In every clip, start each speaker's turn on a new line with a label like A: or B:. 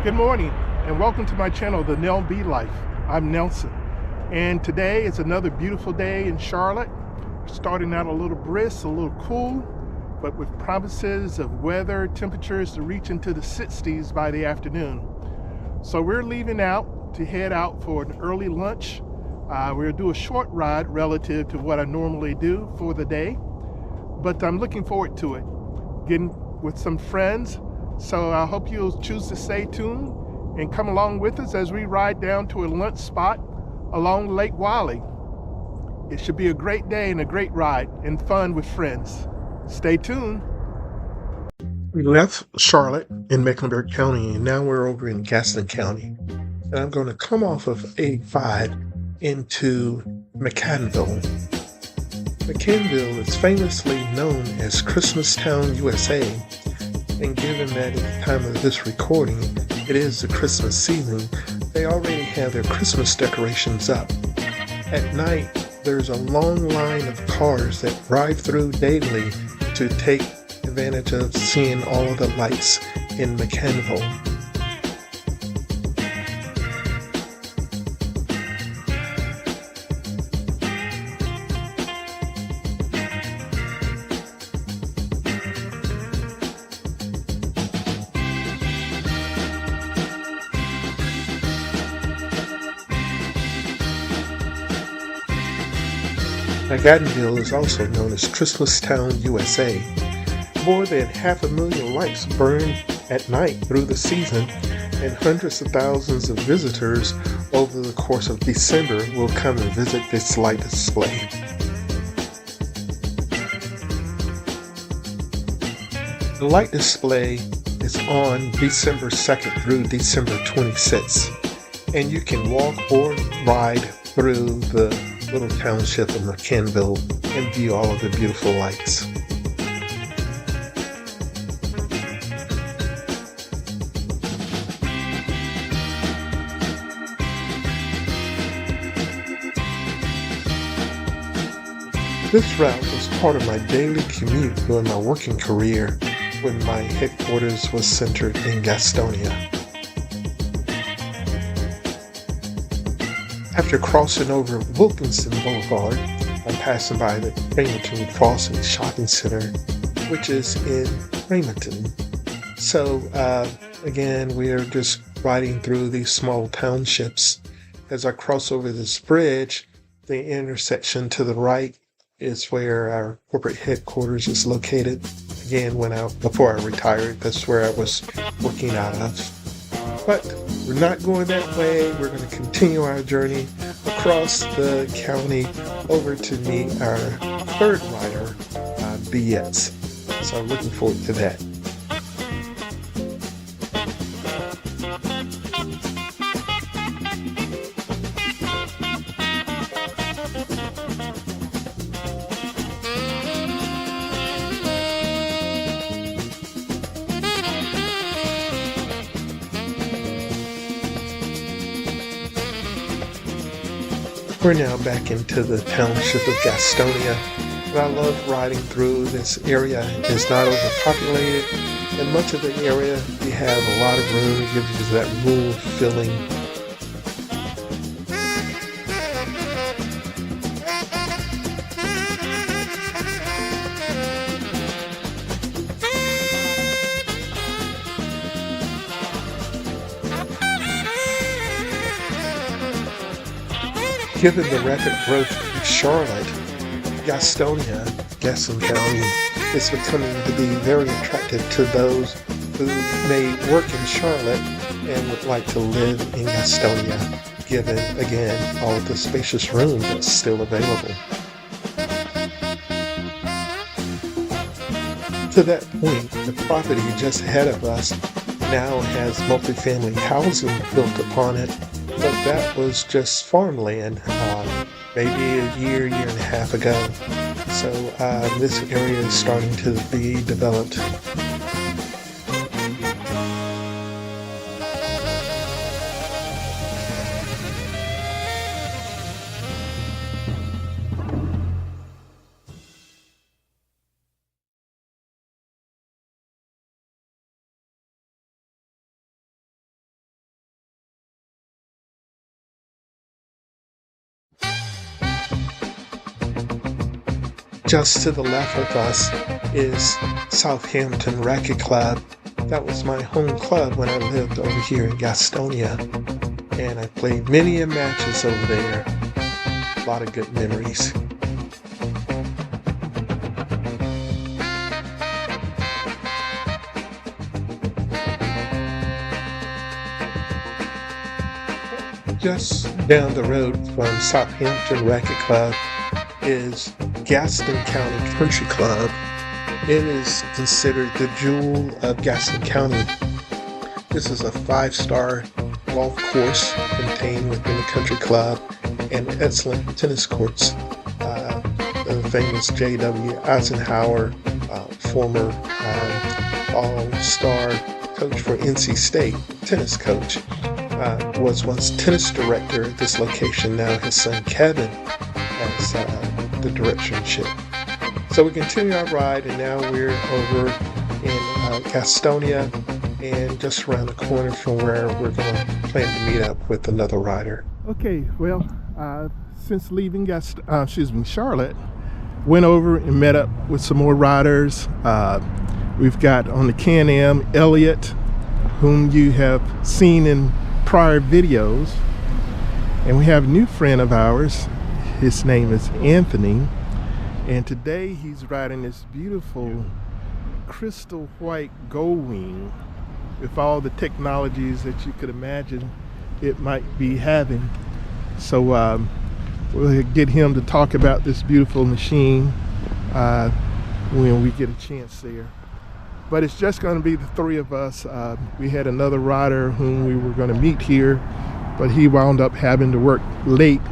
A: Good morning and welcome to my channel, The Nell B Life. I'm Nelson, and today is another beautiful day in Charlotte. Starting out a little brisk, a little cool, but with promises of weather temperatures to reach into the 60s by the afternoon. So we're leaving out to head out for an early lunch. We'll do a short ride relative to what I normally do for the day, but I'm looking forward to it. Getting with some friends. So I hope you'll choose to stay tuned and come along with us as we ride down to a lunch spot along Lake Wylie. It should be a great day and a great ride and fun with friends. Stay tuned. We left Charlotte in Mecklenburg County and now we're over in Gaston County. And I'm going to come off of 85 into McCannville. McCannville is famously known as Christmas Town, USA. And given that at the time of this recording, it is the Christmas season, they already have their Christmas decorations up. At night, there's a long line of cars that drive through daily to take advantage of seeing all of the lights in McCannville. Mecklenburg is also known as Christmas Town, USA. More than 500,000 lights burn at night through the season, and hundreds of thousands of visitors over the course of December will come and visit this light display. The light display is on December 2nd through December 26th, and you can walk or ride through the little township of McCannville and view all of the beautiful lights. This route was part of my daily commute during my working career when my headquarters was centered in Gastonia. After crossing over Wilkinson Boulevard, I'm passing by the Cramerton Crossing Shopping Center, which is in Cramerton. So again, we're just riding through these small townships. As I cross over this bridge, the intersection to the right is where our corporate headquarters is located. Again, before I retired, that's where I was working out of. But we're not going that way. We're going to continue our journey across the county over to meet our third rider, BS. So I'm looking forward to that. We're now back into the township of Gastonia, and I love riding through this area. It's not overpopulated. In much of the area, you have a lot of room. It gives you that rural feeling. Given the rapid growth of Charlotte, Gaston County is becoming to be very attractive to those who may work in Charlotte and would like to live in Gastonia, given, again, all of the spacious room that's still available. To that point, the property just ahead of us now has multifamily housing built upon it, but that was just farmland maybe a year and a half ago. So this area is starting to be developed.
B: Just to the left of us is Southampton Racquet Club. That was my home club when I lived over here in Gastonia, and I played many matches over there. A lot of good memories. Just down the road from Southampton Racquet Club is Gaston County Country Club. It is considered the jewel of Gaston County. This is a 5-star golf course contained within the country club and excellent tennis courts. The famous J.W. Eisenhower, former all-star coach for NC State, tennis coach, was once tennis director at this location. Now his son Kevin has the directorship. So we continue our ride, and now we're over in Gastonia, and just around the corner from where we're going to plan to meet up with another rider.
A: Okay, well, since leaving Charlotte, went over and met up with some more riders. We've got on the Can-Am Elliott, whom you have seen in prior videos, and we have a new friend of ours. His name is Anthony, and today he's riding this beautiful crystal white Gold Wing with all the technologies that you could imagine it might be having. So we'll get him to talk about this beautiful machine when we get a chance there. But it's just going to be the three of us. We had another rider whom we were going to meet here, but he wound up having to work late.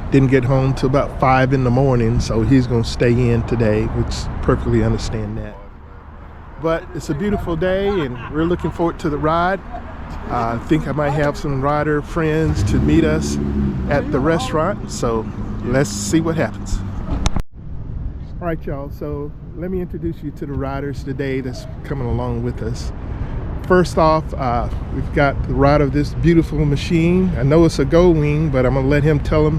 A: Didn't get home till about 5 in the morning, so he's going to stay in today, which perfectly understand that. But it's a beautiful day, and we're looking forward to the ride. I think I might have some rider friends to meet us at the restaurant, so let's see what happens. All right, y'all, so let me introduce you to the riders today that's coming along with us. First off, we've got the rider of this beautiful machine. I know it's a Gold Wing, but I'm gonna let him tell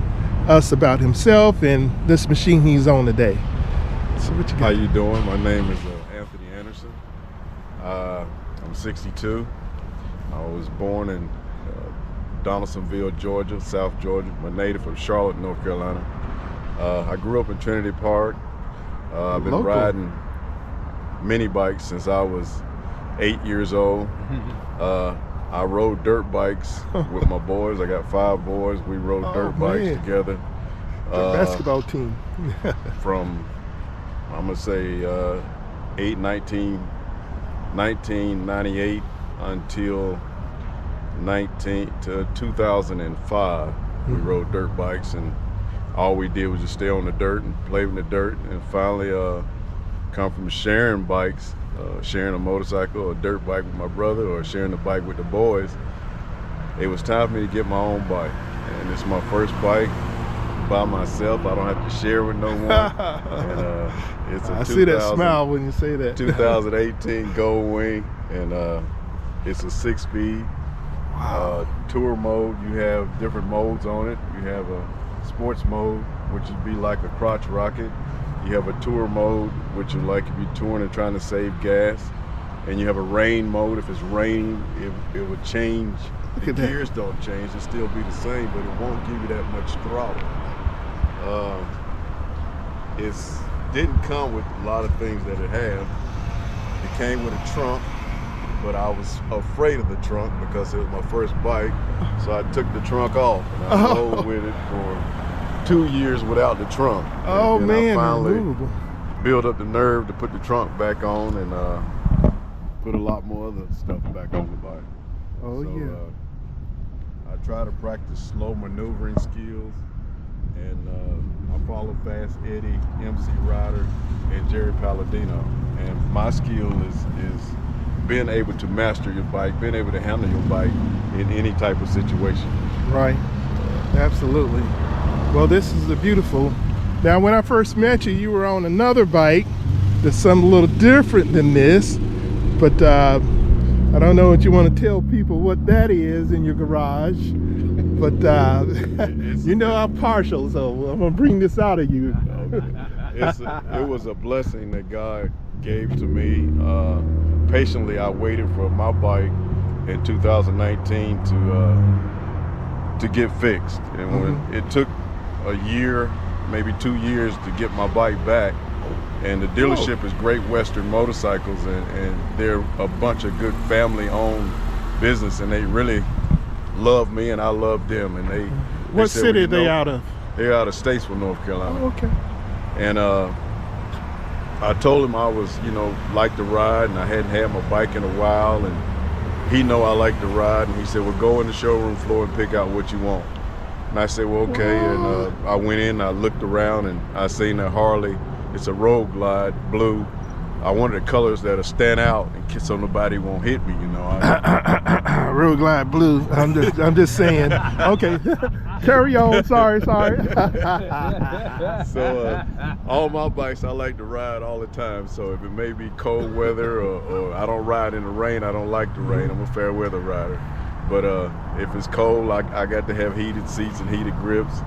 A: us about himself and this machine he's on today. So what you got?
C: How you doing? My name is Anthony Anderson. I'm 62. I was born in Donaldsonville, Georgia, South Georgia. I'm a native of Charlotte, North Carolina. I grew up in Trinity Park. I've been riding mini bikes since I was 8 years old. I rode dirt bikes with my boys. I got 5 boys. We rode dirt bikes together.
A: The basketball team.
C: From, I'm gonna say, 1998 until 2005. We rode dirt bikes, and all we did was just stay on the dirt and play with the dirt, and finally come from sharing bikes, sharing a motorcycle or a dirt bike with my brother, or sharing a bike with the boys. It was time for me to get my own bike, and it's my first bike by myself. I don't have to share with no one. And, it's a
A: I see that smile when you say that.
C: 2018 Gold Wing, and it's a 6-speed. Tour mode. You have different modes on it. You have a sports mode, which would be like a crotch rocket. You have a tour mode, which is like if you're touring and trying to save gas. And you have a rain mode. If it's raining, it would change. The gears don't change. It'll still be the same, but it won't give you that much throttle. It didn't come with a lot of things that it had. It came with a trunk, but I was afraid of the trunk because it was my first bike. So I took the trunk off, and I rode with it for 2 years without the trunk.
A: Oh, man,
C: I finally built up the nerve to put the trunk back on and put a lot more other stuff back on the bike.
A: Oh, so, yeah.
C: I try to practice slow maneuvering skills, and I follow Fast Eddie, MC Ryder, and Jerry Palladino. And my skill is being able to master your bike, being able to handle your bike in any type of situation.
A: Right, absolutely. Well, this is a beautiful. Now, when I first met you, you were on another bike that's something a little different than this, but I don't know what you want to tell people what that is in your garage, but you know I'm partial, so I'm gonna bring this out of you.
C: It was a blessing that God gave to me. Patiently, I waited for my bike in 2019 to get fixed, and when it took a year, maybe 2 years to get my bike back. And the dealership is Great Western Motorcycles, and they're a bunch of good family-owned business, and they really love me, and I love them. And they
A: What
C: said,
A: city
C: well,
A: are they out of?
C: They're out of Statesville, North Carolina.
A: Oh, okay.
C: And I told him I was, like to ride, and I hadn't had my bike in a while, and he know I like to ride, and he said, well, go in the showroom floor and pick out what you want. And I said, well, okay. And I went in, I looked around, and I seen that Harley. It's a Road Glide, blue. I wanted the colors that'll stand out so nobody won't hit me,
A: Road Glide blue. I'm just saying. Okay, carry on. Sorry.
C: So all my bikes I like to ride all the time. So if it may be cold weather or I don't ride in the rain, I don't like the rain. I'm a fair weather rider. But if it's cold, I got to have heated seats and heated grips.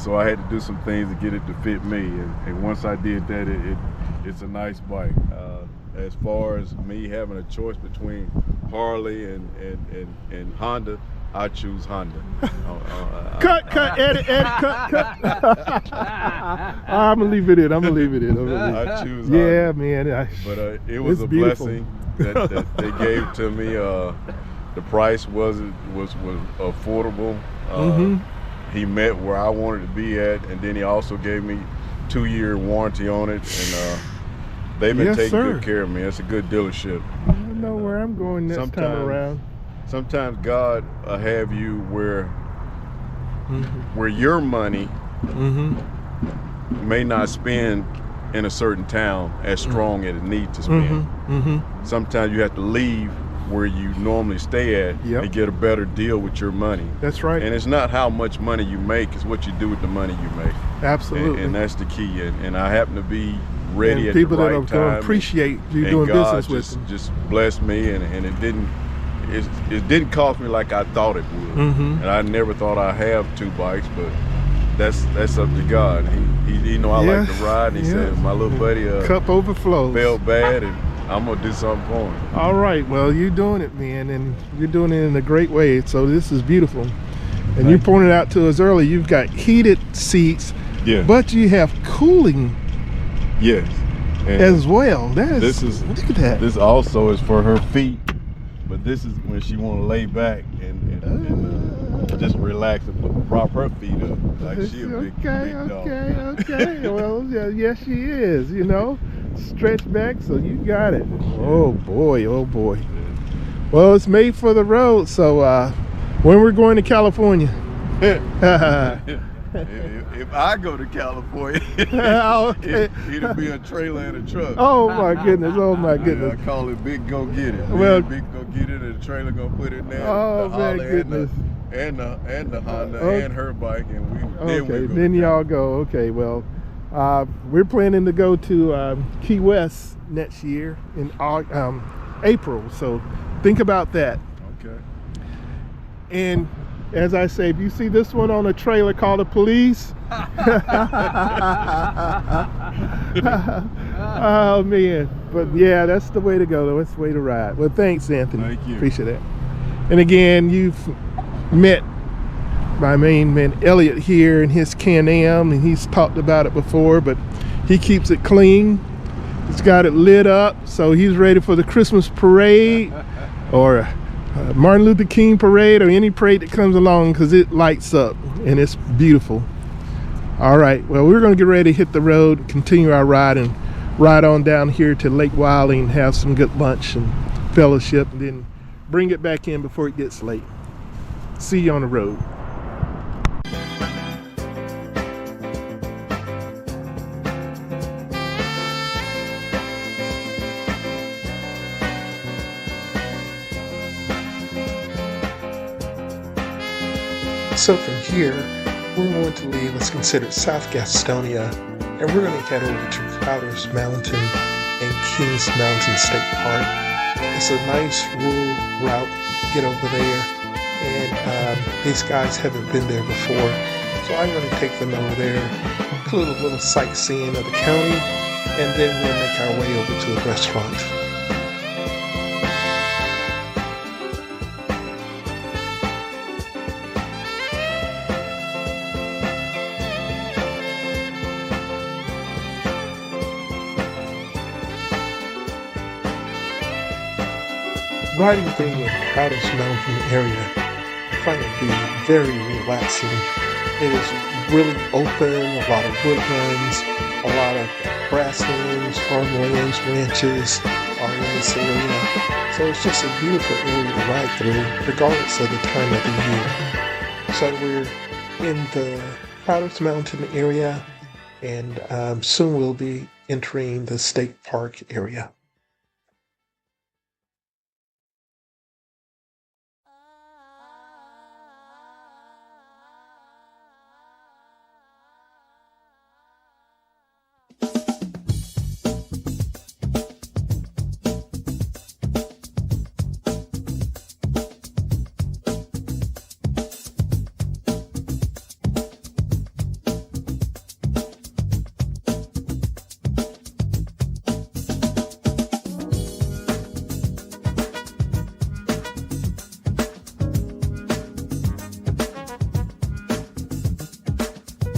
C: So I had to do some things to get it to fit me. And once I did that, it's a nice bike. As far as me having a choice between Harley and Honda, I choose Honda.
A: Cut, edit, cut. I'm gonna leave it in.
C: I choose Honda.
A: Yeah, man.
C: But it was a blessing that they gave to me. The price was affordable. He met where I wanted to be at, and then he also gave me 2-year warranty on it, and they've been taking good care of me. It's a good dealership.
A: I know where I'm going next time around.
C: Sometimes God will have you where your money may not spend in a certain town as strong as it needs to spend. Sometimes you have to leave where you normally stay at and get a better deal with your money.
A: That's right.
C: And it's not how much money you make, it's what you do with the money you make.
A: Absolutely.
C: And that's the key. And I happen to be ready
A: and
C: at the right time.
A: People that are going to appreciate you doing business with them.
C: just blessed me, and it didn't cost me like I thought it would. And I never thought I'd have 2 bikes, but that's up to God. He know I like to ride, and he said my little buddy
A: cup overflows.
C: Felt bad, and I'm gonna do something for him.
A: All right, well, you're doing it, man, and you're doing it in a great way. So this is beautiful. And you pointed out to us earlier, you've got heated seats, but you have cooling as well. Look at that.
C: This also is for her feet, but this is when she want to lay back and just relax and prop her feet up like she a big dog.
A: Okay. Well, yes, she is. Stretch back, so you got it. Oh boy. Well, it's made for the road. So when we're going to California.
C: If I go to California, it'll be a trailer and a truck.
A: Oh my goodness!
C: I call it Big Go Get It.
A: Well,
C: Big Go Get It, and the trailer gonna put it there.
A: Oh my goodness!
C: And the Honda and her bike, and
A: then y'all go. Okay, well, we're planning to go to Key West next year in April. So think about that.
C: Okay.
A: And as I say, if you see this one on a trailer, call the police. Oh man, but yeah, that's the way to go though. That's the way to ride. Well, thanks, Anthony.
C: Thank you.
A: Appreciate that. And again, you've met my main man Elliot here in his Can-Am, and he's talked about it before, but he keeps it clean. He's got it lit up, so he's ready for the Christmas parade or Martin Luther King parade or any parade that comes along, because it lights up and it's beautiful. All right, well, we're going to get ready to hit the road, continue our ride, and ride on down here to Lake Wylie and have some good lunch and fellowship, and then bring it back in before it gets late. See you on the road.
B: So from here, we're going to leave what's considered South Gastonia, and we're going to head over to Crowders Mtn and Kings Mtn State Park. It's a nice rural route. Get over there, and these guys haven't been there before. So I'm going to take them over there, include a little sightseeing of the county, and then we'll make our way over to the restaurant. Riding through the Crowders Mtn area, I find it to be very relaxing. It is really open, a lot of woodlands, a lot of grasslands, farmlands, ranches are in this area. So it's just a beautiful area to ride through, regardless of the time of the year. So we're in the Crowders Mtn area, and soon we'll be entering the state park area.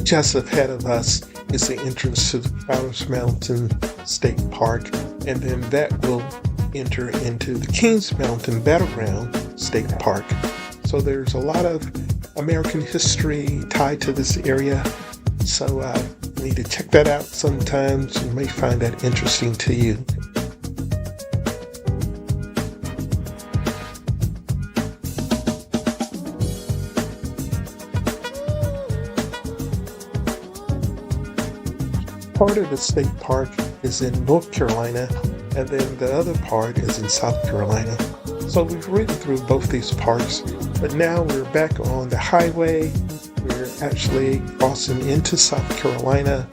B: Just ahead of us is the entrance to the Crowders Mtn State Park, and then that will enter into the Kings Mtn Battleground State Park. So there's a lot of American history tied to this area, so you need to check that out sometimes. You may find that interesting to you. Part of the state park is in North Carolina, and then the other part is in South Carolina. So we've ridden through both these parks, but now we're back on the highway. We're actually crossing into South Carolina.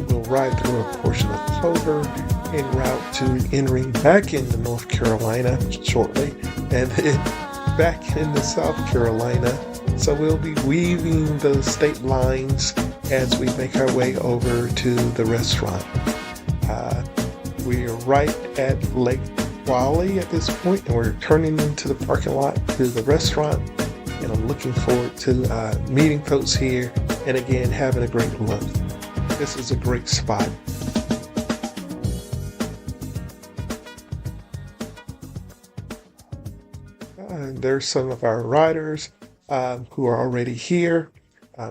B: We'll ride through a portion of Clover en route to entering back into North Carolina shortly, and then back into South Carolina. So we'll be weaving the state lines as we make our way over to the restaurant. We are right at Lake Wylie at this point, and we're turning into the parking lot to the restaurant, and I'm looking forward to meeting folks here and again having a great lunch. This is a great spot. There's some of our riders who are already here.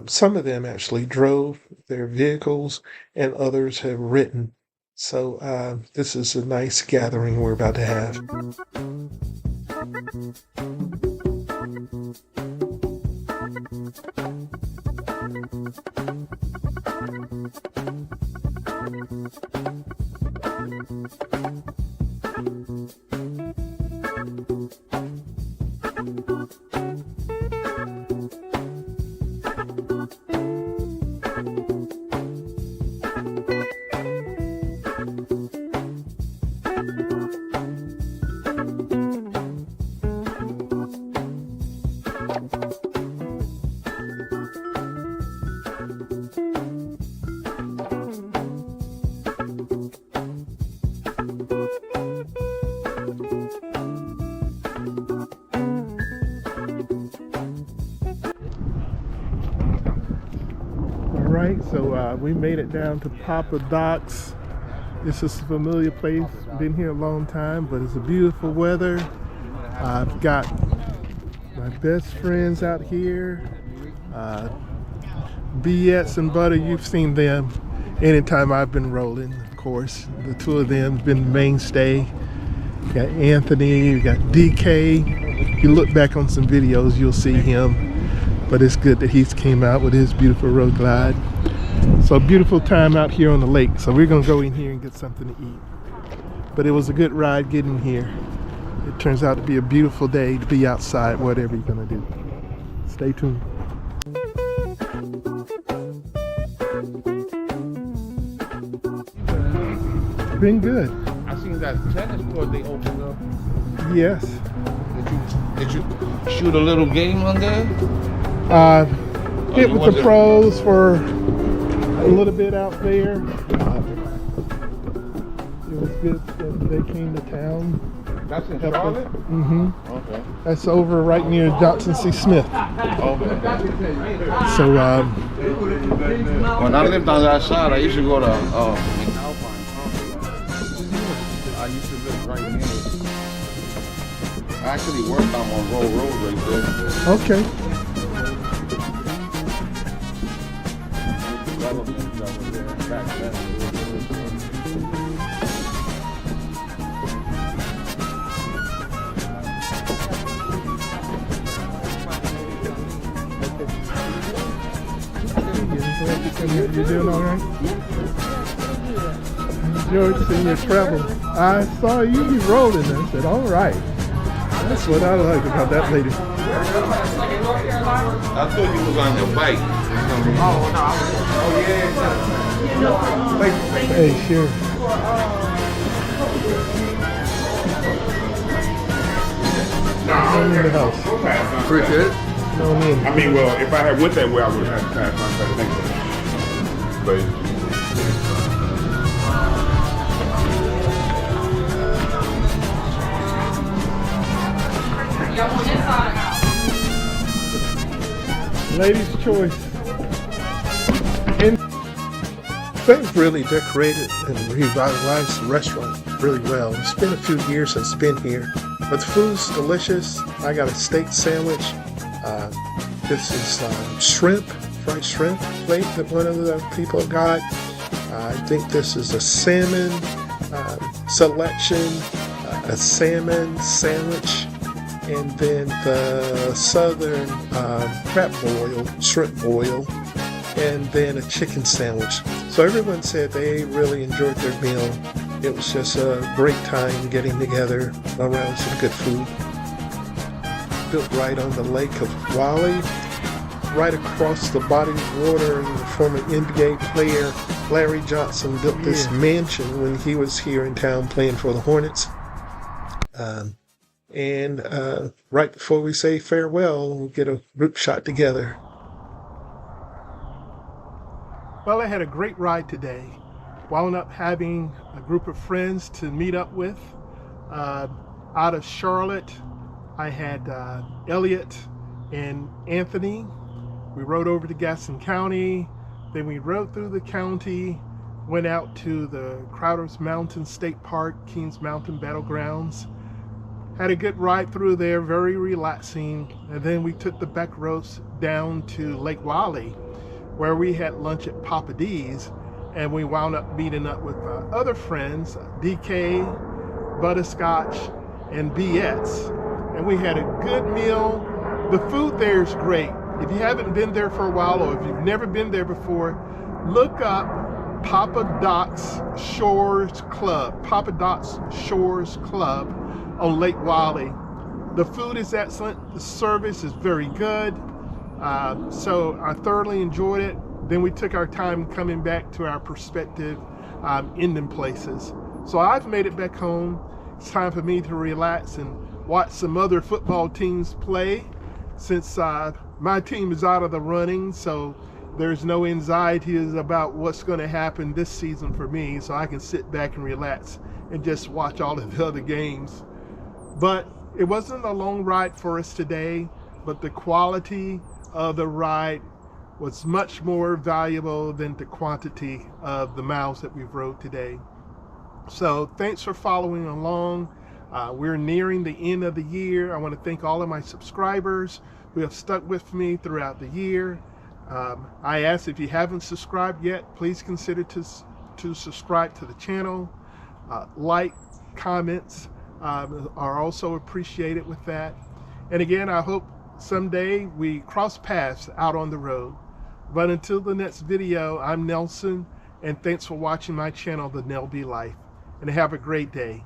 B: Some of them actually drove their vehicles, and others have ridden. So this is a nice gathering we're about to have. So we made it down to Popa Docks. This is a familiar place. Been here a long time, but it's a beautiful weather. I've got my best friends out here. BS and Butter, you've seen them anytime I've been rolling, of course. The two of them have been the mainstay. You got Anthony, you got DK. If you look back on some videos, you'll see him. But it's good that he's came out with his beautiful road glide. So beautiful time out here on the lake. So we're gonna go in here and get something to eat. But it was a good ride getting here. It turns out to be a beautiful day to be outside, whatever you're gonna do. Stay tuned. It's been good.
D: I seen that tennis court they opened up.
B: Yes.
D: Did you shoot a little game on there?
A: hit with the pros for a little bit out there. It was good that they came to town.
D: That's in Charlotte?
A: Mm-hmm.
D: Okay.
A: That's over right near Johnson C. Smith.
D: Okay.
A: So,
D: When I lived on that side, I used to go to I used to live right near it. I actually worked on Monroe Road right there.
A: okay.
D: Development that was there back then.
A: You doing all right? Enjoyed seeing your travel. I saw you be rolling. I said, all right. That's what I like about that lady.
D: I thought you was on your bike.
A: Hey, sure. I'm in the house.
E: Appreciate it.
A: No need.
E: I mean, well, if I had went that way, I would have had to pass on that thing. But
A: Ladies' choice.
B: They've really decorated and revitalized the restaurant really well. It's been a few years since I've been here, but the food's delicious. I got a steak sandwich. This is shrimp, fried shrimp plate that one of the people got. I think this is a salmon selection, a salmon sandwich, and then the southern crab boil, shrimp boil, and then a chicken sandwich. So everyone said they really enjoyed their meal. It was just a great time getting together around some good food. Built right on the Lake of Wylie, right across the body of water. The former NBA player Larry Johnson built this mansion when he was here in town playing for the Hornets. And right before we say farewell, we'll get a group shot together.
A: Well, I had a great ride today. Wound up having a group of friends to meet up with. Out of Charlotte, I had Elliot and Anthony. We rode over to Gaston County. Then we rode through the county, went out to the Crowders Mtn State Park, Kings Mtn Battlegrounds. Had a good ride through there, very relaxing. And then we took the back roads down to Lake Wylie, where we had lunch at Popa and we wound up meeting up with other friends, DK, Butterscotch, and BS. And we had a good meal. The food there is great. If you haven't been there for a while, or if you've never been there before, look up Popa Shores Club on Lake Wylie. The food is excellent. The service is very good. So I thoroughly enjoyed it. Then we took our time coming back to our prospective ending places. So I've made it back home. It's time for me to relax and watch some other football teams play, since my team is out of the running, so there's no anxieties about what's going to happen this season for me, so I can sit back and relax and just watch all of the other games. But it wasn't a long ride for us today, but the quality of the ride was much more valuable than the quantity of the miles that we've rode today. So thanks for following along. We're nearing the end of the year. I want to thank all of my subscribers who have stuck with me throughout the year. I ask, if you haven't subscribed yet, please consider to subscribe to the channel. Like, comments are also appreciated with that. And again, I hope someday we cross paths out on the road. But until the next video, I'm Nelson, and thanks for watching my channel, The Nel B Life. And have a great day.